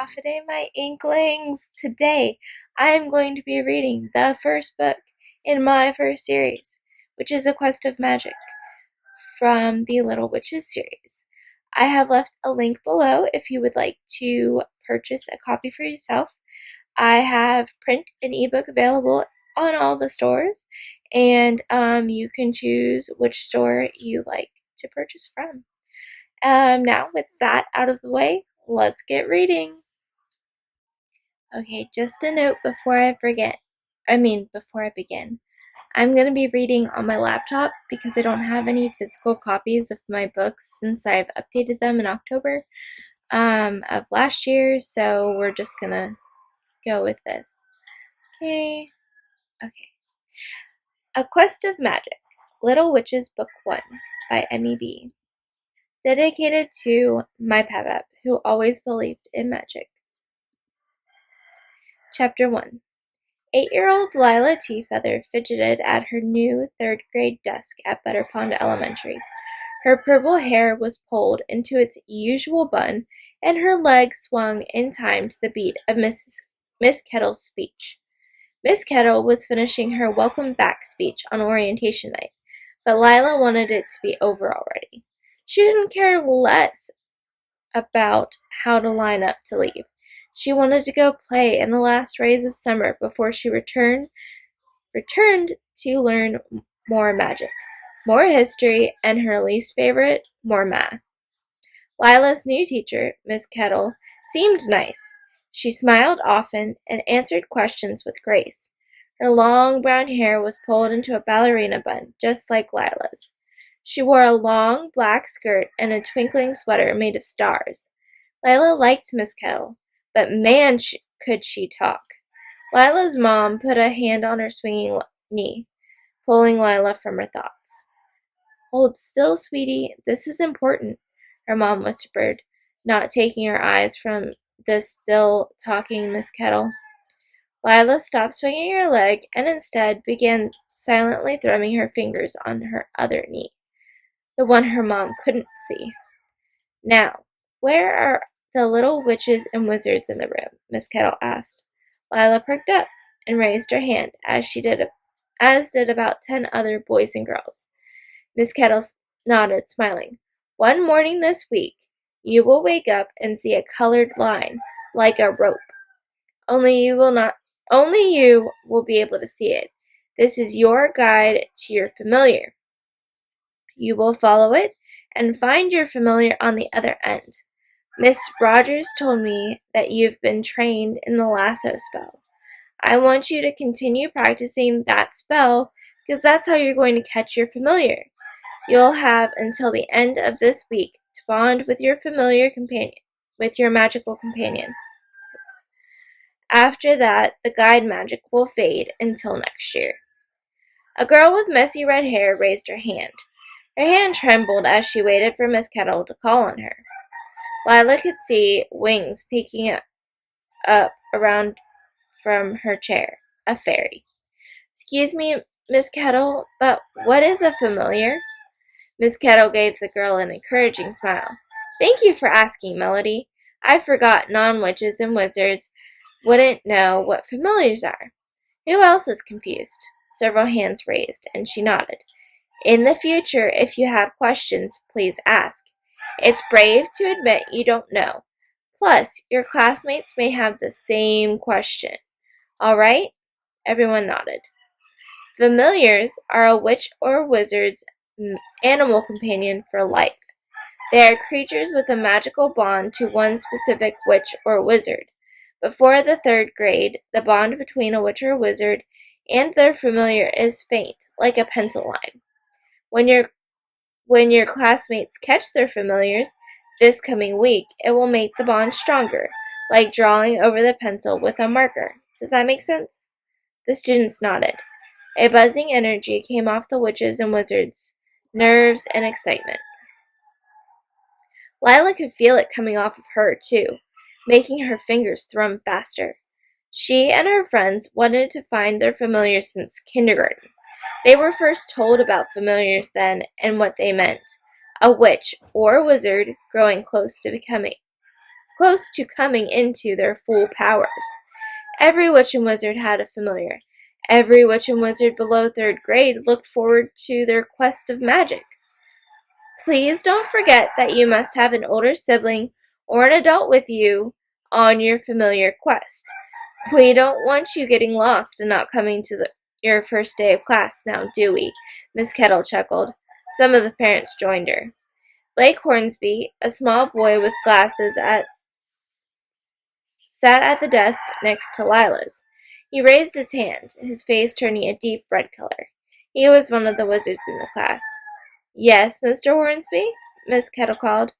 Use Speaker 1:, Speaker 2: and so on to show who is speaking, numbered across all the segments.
Speaker 1: Taafeather, my Inklings! Today, I am going to be reading the first book in my first series, which is A Quest of Magic from the Little Witches series. I have left a link below if you would like to purchase a copy for yourself. I have print and ebook available on all the stores, and you can choose which store you like to purchase from. Now, with that out of the way, let's get reading. Okay, just a note before I begin. I'm going to be reading on my laptop because I don't have any physical copies of my books since I've updated them in October of last year, so we're just going to go with this. Okay. A Quest of Magic, Little Witches Book 1 by Emmie. Dedicated to my Pep, who always believed in magic. Chapter 1. 8-year-old Lila Teafeather fidgeted at her new third-grade desk at Butterpond Elementary. Her purple hair was pulled into its usual bun, and her legs swung in time to the beat of Miss Kettle's speech. Miss Kettle was finishing her welcome back speech on orientation night, but Lila wanted it to be over already. She didn't care less about how to line up to leave. She wanted to go play in the last rays of summer before she returned to learn more magic, more history, and her least favorite, more math. Lila's new teacher, Miss Kettle, seemed nice. She smiled often and answered questions with grace. Her long brown hair was pulled into a ballerina bun, just like Lila's. She wore a long black skirt and a twinkling sweater made of stars. Lila liked Miss Kettle, but man, could she talk. Lila's mom put a hand on her swinging knee, pulling Lila from her thoughts. "Hold still, sweetie. This is important," her mom whispered, not taking her eyes from the still talking Miss Kettle. Lila stopped swinging her leg and instead began silently thrumming her fingers on her other knee, the one her mom couldn't see. "Now, where are the little witches and wizards in the room?" Miss Kettle asked. Lila perked up and raised her hand, as did about 10 other boys and girls. Miss Kettle nodded, smiling. "One morning this week, you will wake up and see a colored line, like a rope. Only you will be able to see it. This is your guide to your familiar. You will follow it and find your familiar on the other end. Miss Rogers told me that you've been trained in the lasso spell. I want you to continue practicing that spell because that's how you're going to catch your familiar. You'll have until the end of this week to bond with your magical companion. After that, the guide magic will fade until next year." A girl with messy red hair raised her hand. Her hand trembled as she waited for Miss Kettle to call on her. Lila could see wings peeking up around from her chair. A fairy. "Excuse me, Miss Kettle, but what is a familiar?" Miss Kettle gave the girl an encouraging smile. "Thank you for asking, Melody. I forgot non-witches and wizards wouldn't know what familiars are. Who else is confused?" Several hands raised, and she nodded. "In the future, if you have questions, please ask. It's brave to admit you don't know. Plus, your classmates may have the same question. All right?" Everyone nodded. Familiars are a witch or wizard's animal companion for life. They are creatures with a magical bond to one specific witch or wizard. Before the 3rd grade, the bond between a witch or wizard and their familiar is faint, like a pencil line. When your classmates catch their familiars this coming week, it will make the bond stronger, like drawing over the pencil with a marker. Does that make sense? The students nodded. A buzzing energy came off the witches and wizards' nerves and excitement. Lila could feel it coming off of her, too, making her fingers thrum faster. She and her friends wanted to find their familiars since kindergarten. They were first told about familiars then and what they meant. A witch or wizard growing close to becoming close to coming into their full powers. Every witch and wizard had a familiar. Every witch and wizard below 3rd grade looked forward to their quest of magic. Please don't forget that you must have an older sibling or an adult with you on your familiar quest. We don't want you getting lost and not coming to your first day of class now, do we? Miss Kettle chuckled. Some of the parents joined her. Blake Hornsby, a small boy with glasses, sat at the desk next to Lila's. He raised his hand, his face turning a deep red color. He was one of the wizards in the class. Yes, Mr. Hornsby? Miss Kettle called.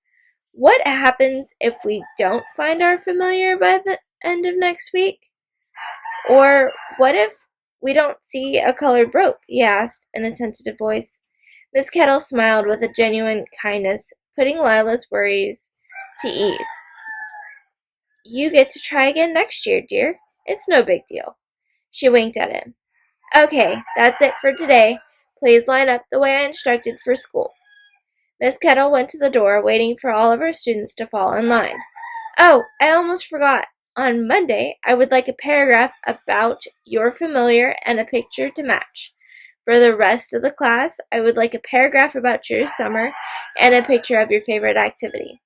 Speaker 1: What happens if we don't find our familiar by the end of next week? Or what if we don't see a colored rope? He asked in a tentative voice. Miss Kettle smiled with a genuine kindness, putting Lila's worries to ease. You get to try again next year, dear. It's no big deal. She winked at him. Okay, that's it for today. Please line up the way I instructed for school. Miss Kettle went to the door, waiting for all of her students to fall in line. Oh, I almost forgot. On Monday, I would like a paragraph about your familiar and a picture to match. For the rest of the class, I would like a paragraph about your summer and a picture of your favorite activity.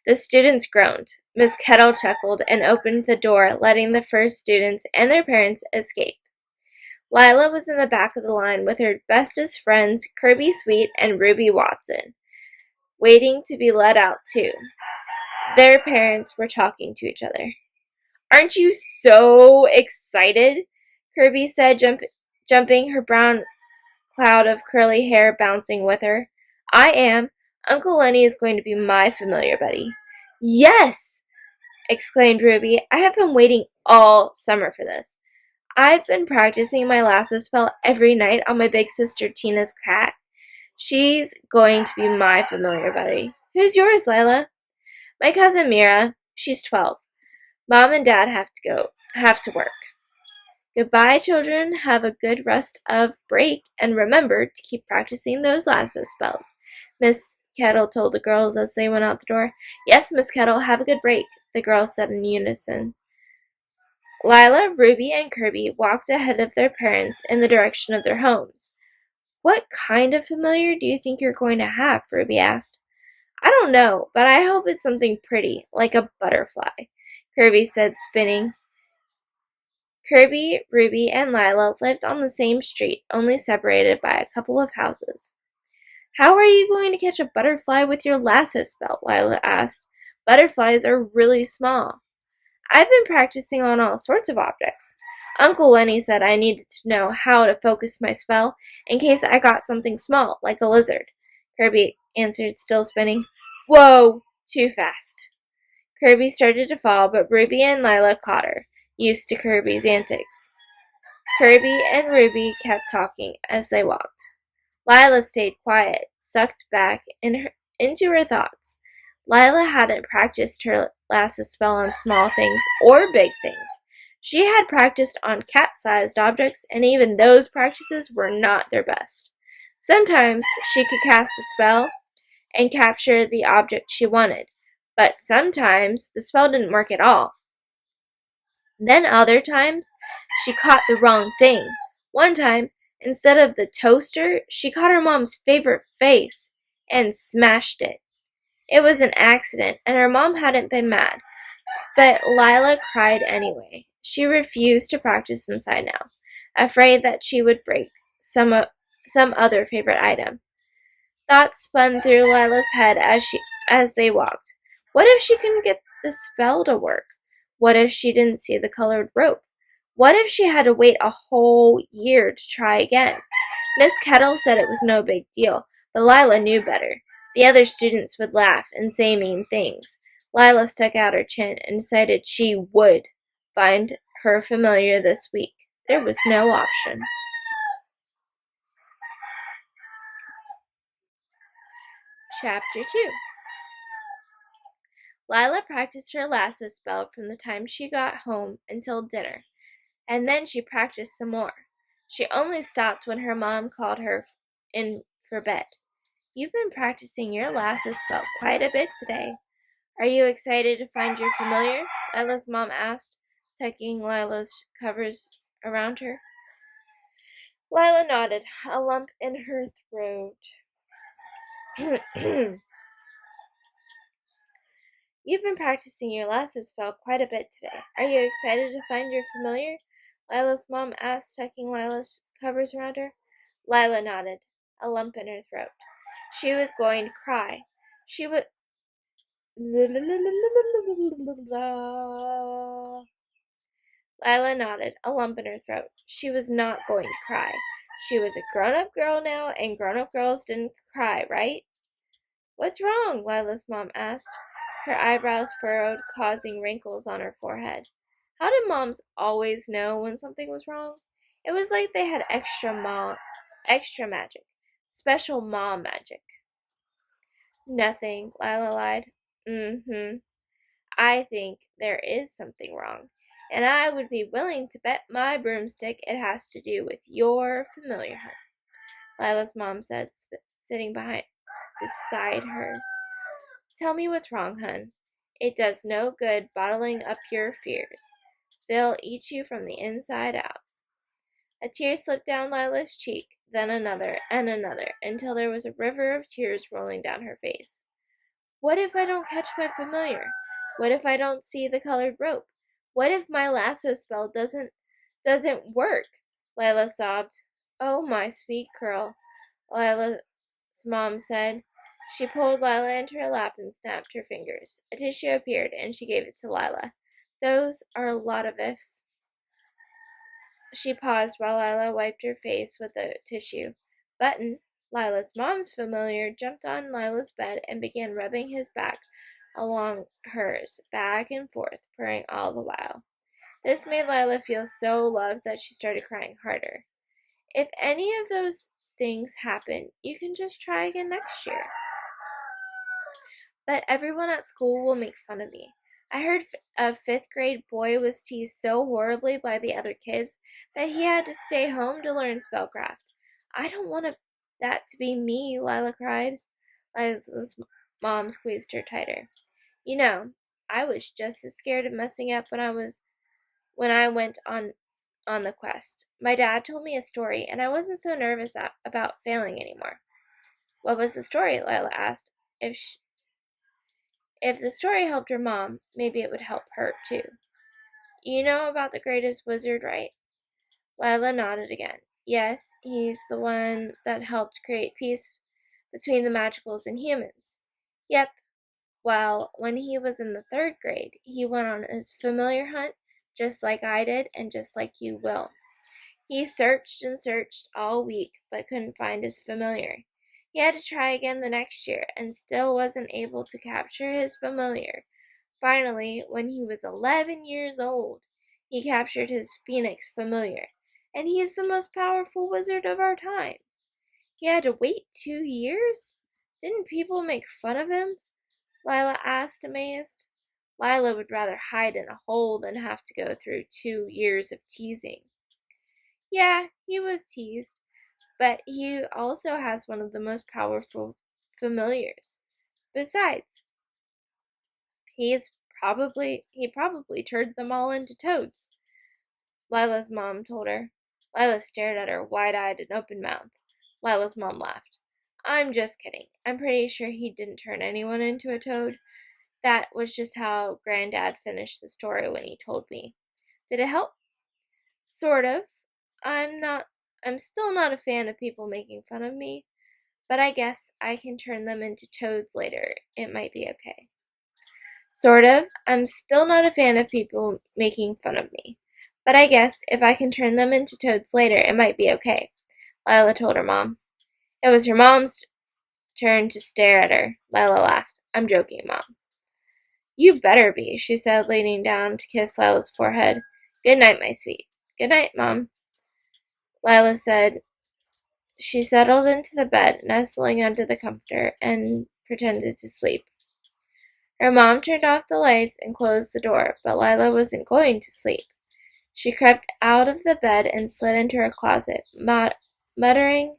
Speaker 1: The students groaned. Miss Kettle chuckled and opened the door, letting the first students and their parents escape. Lila was in the back of the line with her bestest friends, Kirby Sweet and Ruby Watson, waiting to be let out too. Their parents were talking to each other. Aren't you so excited? Kirby said, jumping, her brown cloud of curly hair bouncing with her. I am. Uncle Lenny is going to be my familiar buddy. Yes! Exclaimed Ruby. I have been waiting all summer for this. I've been practicing my lasso spell every night on my big sister Tina's cat. She's going to be my familiar buddy. Who's yours, Lila? My cousin Mira. She's 12. Mom and Dad have to work. Goodbye, children. Have a good rest of break, and remember to keep practicing those lasso spells. Miss Kettle told the girls as they went out the door. Yes, Miss Kettle, have a good break, the girls said in unison. Lila, Ruby, and Kirby walked ahead of their parents in the direction of their homes. What kind of familiar do you think you're going to have? Ruby asked. I don't know, but I hope it's something pretty, like a butterfly, Kirby said, spinning. Kirby, Ruby, and Lila lived on the same street, only separated by a couple of houses. How are you going to catch a butterfly with your lasso spell? Lila asked. Butterflies are really small. I've been practicing on all sorts of objects. Uncle Lenny said I needed to know how to focus my spell in case I got something small, like a lizard. Kirby answered, still spinning. Whoa! Too fast. Kirby started to fall, but Ruby and Lila caught her, used to Kirby's antics. Kirby and Ruby kept talking as they walked. Lila stayed quiet, sucked back into her thoughts. Lila hadn't practiced her lasso spell on small things or big things. She had practiced on cat-sized objects, and even those practices were not their best. Sometimes she could cast the spell and capture the object she wanted, but sometimes the spell didn't work at all. Then other times, she caught the wrong thing. One time, instead of the toaster, she caught her mom's favorite face and smashed it. It was an accident, and her mom hadn't been mad, but Lila cried anyway. She refused to practice inside now, afraid that she would break some other favorite item. Thoughts spun through Lila's head as they walked. What if she couldn't get the spell to work? What if she didn't see the colored rope? What if she had to wait a whole year to try again? Miss Kettle said it was no big deal, but Lila knew better. The other students would laugh and say mean things. Lila stuck out her chin and decided she would find her familiar this week. There was no option. Chapter 2. Lila practiced her lasso spell from the time she got home until dinner, and then she practiced some more. She only stopped when her mom called her in for bed. You've been practicing your lasso spell quite a bit today. Are you excited to find your familiar? Lila's mom asked, tucking Lila's covers around her. Lila nodded, a lump in her throat. You've been practicing your lasso spell quite a bit today. Are you excited to find your familiar? Lila's mom asked, tucking Lila's covers around her. Lila nodded, a lump in her throat. She was going to cry. She was... Lila nodded, a lump in her throat. She was not going to cry. She was a grown-up girl now, and grown-up girls didn't cry, right? What's wrong? Lila's mom asked, her eyebrows furrowed, causing wrinkles on her forehead. How did moms always know when something was wrong? It was like they had extra magic. Special mom magic. Nothing, Lila lied. I think there is something wrong, and I would be willing to bet my broomstick it has to do with your familiar hunt, Lila's mom said, sitting beside her. Tell me what's wrong, hun. It does no good bottling up your fears. They'll eat you from the inside out. A tear slipped down Lila's cheek, then another and another, until there was a river of tears rolling down her face. What if I don't catch my familiar? What if I don't see the colored rope? What if my lasso spell doesn't work? Lila sobbed. Oh, my sweet girl, Lila's mom said. She pulled Lila into her lap and snapped her fingers. A tissue appeared, and she gave it to Lila. Those are a lot of ifs. She paused while Lila wiped her face with the tissue. Button, Lila's mom's familiar, jumped on Lila's bed and began rubbing his back along hers, back and forth, purring all the while. This made Lila feel so loved that she started crying harder. If any of those things happen, you can just try again next year. But everyone at school will make fun of me. I heard a 5th grade boy was teased so horribly by the other kids that he had to stay home to learn spellcraft. I don't want that to be me, Lila cried. Lila's mom squeezed her tighter. You know, I was just as scared of messing up when I went on the quest. My dad told me a story, and I wasn't so nervous about failing anymore. What was the story? Lila asked. If the story helped her mom, maybe it would help her, too. You know about the greatest wizard, right? Lila nodded again. Yes, he's the one that helped create peace between the magicals and humans. Yep. Well, when he was in the 3rd grade, he went on his familiar hunt, just like I did, and just like you will. He searched and searched all week, but couldn't find his familiar. He had to try again the next year, and still wasn't able to capture his familiar. Finally, when he was 11 years old, he captured his phoenix familiar, and he is the most powerful wizard of our time. He had to wait 2 years? Didn't people make fun of him? Lila asked, amazed. Lila would rather hide in a hole than have to go through 2 years of teasing. Yeah, he was teased, but he also has one of the most powerful familiars. Besides, he probably turned them all into toads, Lila's mom told her. Lila stared at her, wide-eyed and open-mouthed. Lila's mom laughed. I'm just kidding. I'm pretty sure he didn't turn anyone into a toad. That was just how Granddad finished the story when he told me. Did it help? Sort of. I'm still not a fan of people making fun of me, but I guess I can turn them into toads later. It might be okay. Sort of. I'm still not a fan of people making fun of me, but I guess if I can turn them into toads later, it might be okay, Lila told her mom. It was her mom's turn to stare at her. Lila laughed. I'm joking, Mom. You better be, she said, leaning down to kiss Lila's forehead. Good night, my sweet. Good night, Mom, Lila said. She settled into the bed, nestling under the comforter, and pretended to sleep. Her mom turned off the lights and closed the door, but Lila wasn't going to sleep. She crept out of the bed and slid into her closet, muttering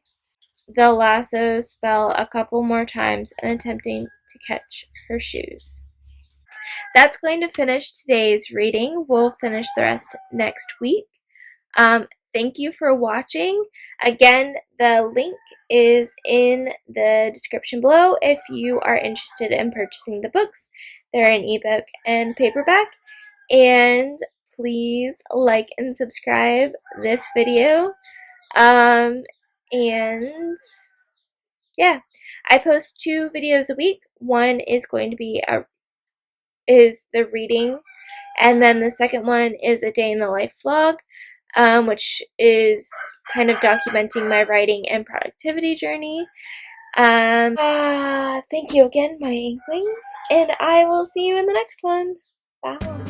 Speaker 1: the lasso spell a couple more times and attempting to catch her shoes. that's going to finish today's reading. We'll finish the rest next week. Thank you for watching. Again, the link is in the description below if you are interested in purchasing the books. They're in ebook and paperback. And please like and subscribe this video. And yeah, I post 2 videos a week. One is going to be the reading, and then the second one is a day in the life vlog, which is kind of documenting my writing and productivity journey. Thank you again, my Inklings, and I will see you in the next one. Bye.